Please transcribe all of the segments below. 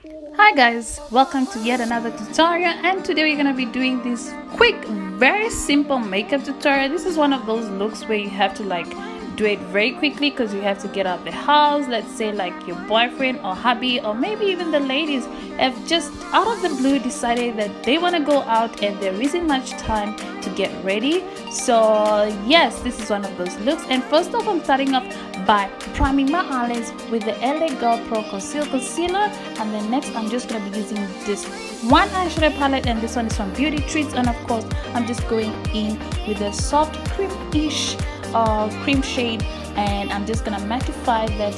Hi guys, welcome to yet another tutorial, and today we're gonna be doing this quick, very simple makeup tutorial. This is one of those looks where you have to do it very quickly because you have to get out of the house. Let's say like your boyfriend or hubby, or maybe even the ladies have just out of the blue decided that they want to go out and there isn't much time to get ready. So yes, this is one of those looks. And first off, I'm starting off by priming my eyelids with the LA Girl Pro Conceal Concealer, and then next I'm just going to be using this one eyeshadow palette, and this one is from Beauty Treats, and of course I'm just going in with a soft cream-ish cream shade, and I'm just going to mattify that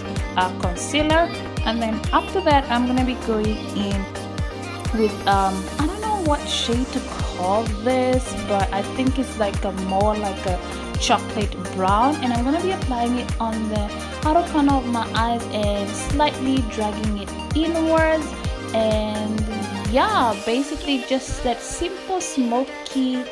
concealer. And then after that I'm going to be going in with I don't know what shade to call this, but I think it's like a more like a chocolate brown, and I'm going to be applying it on the outer corner of my eyes and slightly dragging it inwards. And yeah, basically just that simple smoky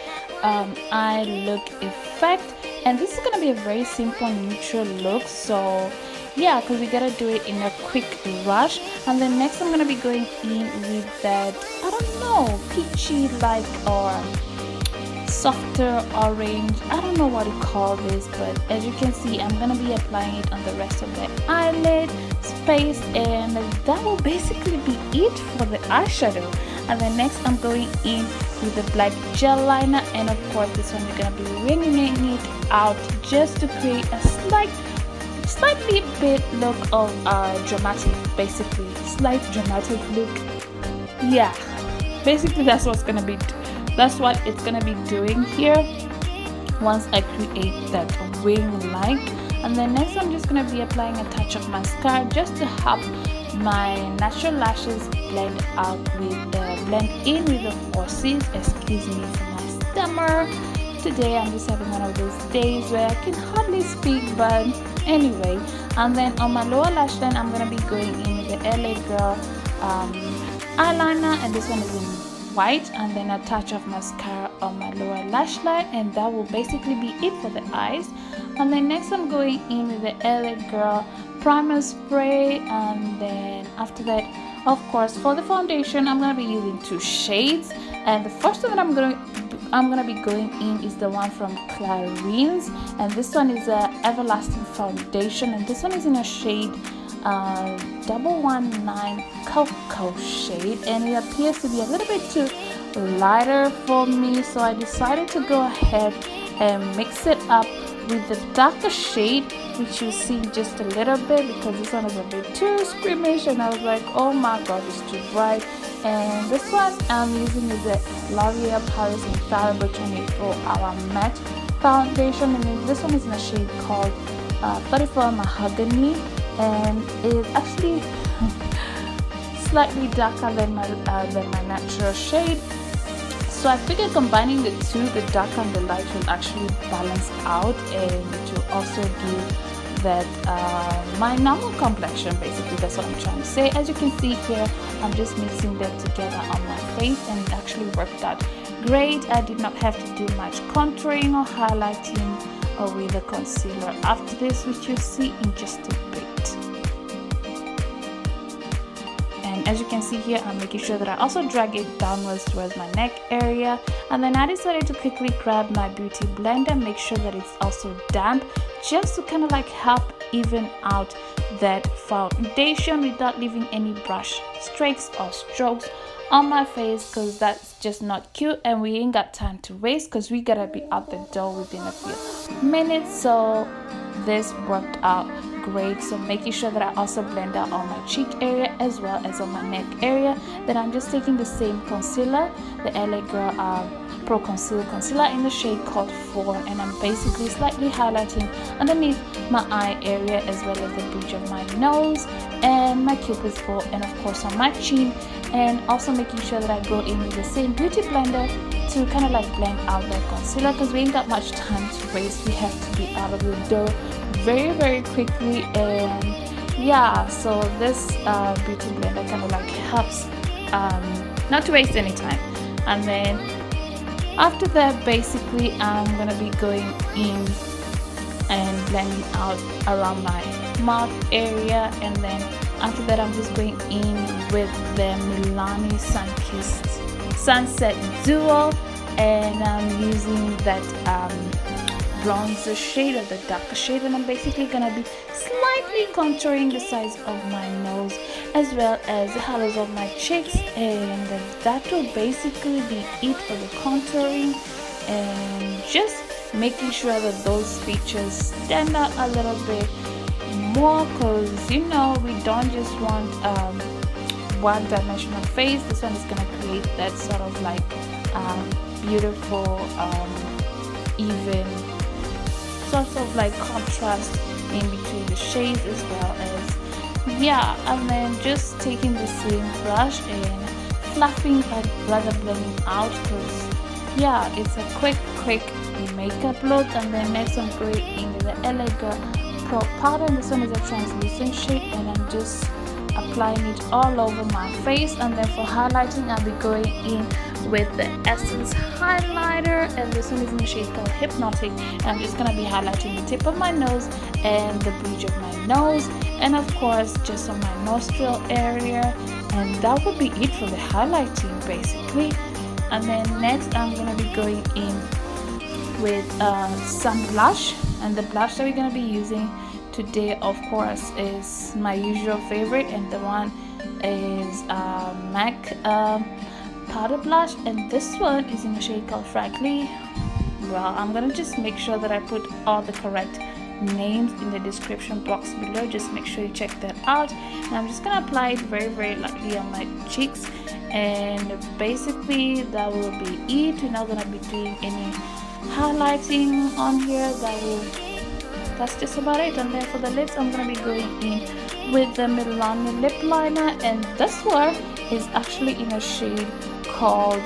eye look effect. And this is going to be a very simple neutral look, so yeah, because we gotta do it in a quick rush. And then next I'm gonna be going in with that, I don't know, peachy like or softer orange, I don't know what to call this, but as you can see I'm gonna be applying it on the rest of the eyelid space, and that will basically be it for the eyeshadow. And then next I'm going in with the black gel liner, and of course this one we're gonna be winging it out just to create a slightly bit look of dramatic, basically slight dramatic look. Yeah, basically that's what it's gonna be doing here once I create that wing like. And then next I'm just gonna be applying a touch of mascara just to help my natural lashes blend in with the forces. Excuse me for my stammer. Today I'm just having one of those days where I can hardly speak, but anyway. And then on my lower lash line I'm gonna be going in with the LA Girl eyeliner, and this one is in white, and then a touch of mascara on my lower lash line, and that will basically be it for the eyes. And then next I'm going in with the LA Girl primer spray, and then after that, of course, for the foundation I'm going to be using two shades, and the first one that I'm gonna be going in is the one from Clarins, and this one is a Everlasting Foundation, and this one is in a shade 119 cocoa shade, and it appears to be a little bit too lighter for me, so I decided to go ahead and mix it up with the darker shade, which you see just a little bit, because this one is a bit too squeamish, and I was like, oh my god, it's too bright. And this one I'm using is the L'Oreal Paris Infallible 24-Hour Matte Foundation, and this one is in a shade called 34 Mahogany, and it's actually slightly darker than my natural shade. So I figured combining the two, the dark and the light, will actually balance out, and it will also give that my normal complexion. Basically that's what I'm trying to say. As you can see here, I'm just mixing them together on my face, and it actually worked out great. I did not have to do much contouring or highlighting or with the concealer after this, which you'll see in just a bit. And as you can see here, I'm making sure that I also drag it downwards towards my neck area. And then I decided to quickly grab my beauty blender, make sure that it's also damp, just to kind of like help even out that foundation without leaving any brush streaks or strokes on my face, because that's just not cute, and we ain't got time to waste because we gotta be out the door within a few minutes. So this worked out great. So making sure that I also blend out on my cheek area as well as on my neck area. Then I'm just taking the same concealer, the LA Girl Pro Conceal Concealer in the shade called Fawn, and I'm basically slightly highlighting underneath my eye area as well as the bridge of my nose and my cupid's bow, and of course on my chin, and also making sure that I go in with the same beauty blender to kind of like blend out that concealer, because we ain't got much time to waste. We have to be out of the door very quickly. And yeah, so this beauty blender kind of like helps not to waste any time. And then after that, basically I'm gonna be going in and blending out around my mouth area, and then After that, I'm just going in with the Milani Sun-Kissed Sunset Duo, and I'm using that bronzer shade, or the darker shade, and I'm basically gonna be slightly contouring the sides of my nose as well as the hollows of my cheeks, and that will basically be it for the contouring, and just making sure that those features stand out a little bit more, because you know we don't just want one-dimensional face. This one is gonna create that sort of like beautiful even sort of like contrast in between the shades, as well as and then just taking the same brush and fluffing and rather blending out, because it's a quick makeup look. And then next I'm going in with the LA Girl Pro powder, and this one is a translucent shade, and I'm just applying it all over my face. And then for highlighting, I'll be going in with the Essence highlighter, and this one is in the shade called Hypnotic, and I'm just gonna be highlighting the tip of my nose and the bridge of my nose, and of course just on my nostril area, and that would be it for the highlighting basically. And then next I'm gonna be going in with some blush, and the blush that we're gonna be using today, of course, is my usual favorite, and the one is MAC powder blush, and this one is in a shade called Frankly. Well, I'm gonna just make sure that I put all the correct names in the description box below. Just make sure you check that out. And I'm just gonna apply it very lightly on my cheeks, and basically that will be it. We're not gonna be doing any highlighting on here. That's just about it. And then for the lips, I'm gonna be going in with the Milani lip liner, and this one is actually in a shade called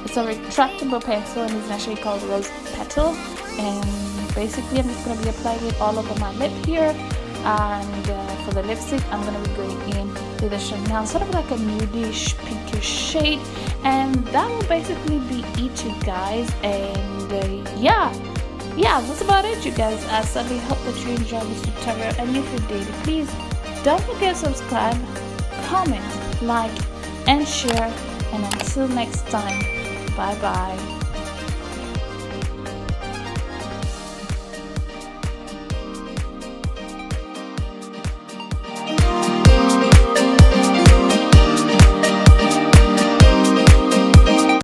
it's a retractable pencil, and it's in a shade called Rose Petal. And basically I'm just going to be applying it all over my lip here. And for the lipstick, I'm going to be going in with a Chanel, sort of like a nudish pinkish shade, and that will basically be it, you guys. And that's about it, you guys. I certainly hope that you enjoyed this tutorial, and if you did, please don't forget to subscribe, comment, like, and share. And until next time, bye bye.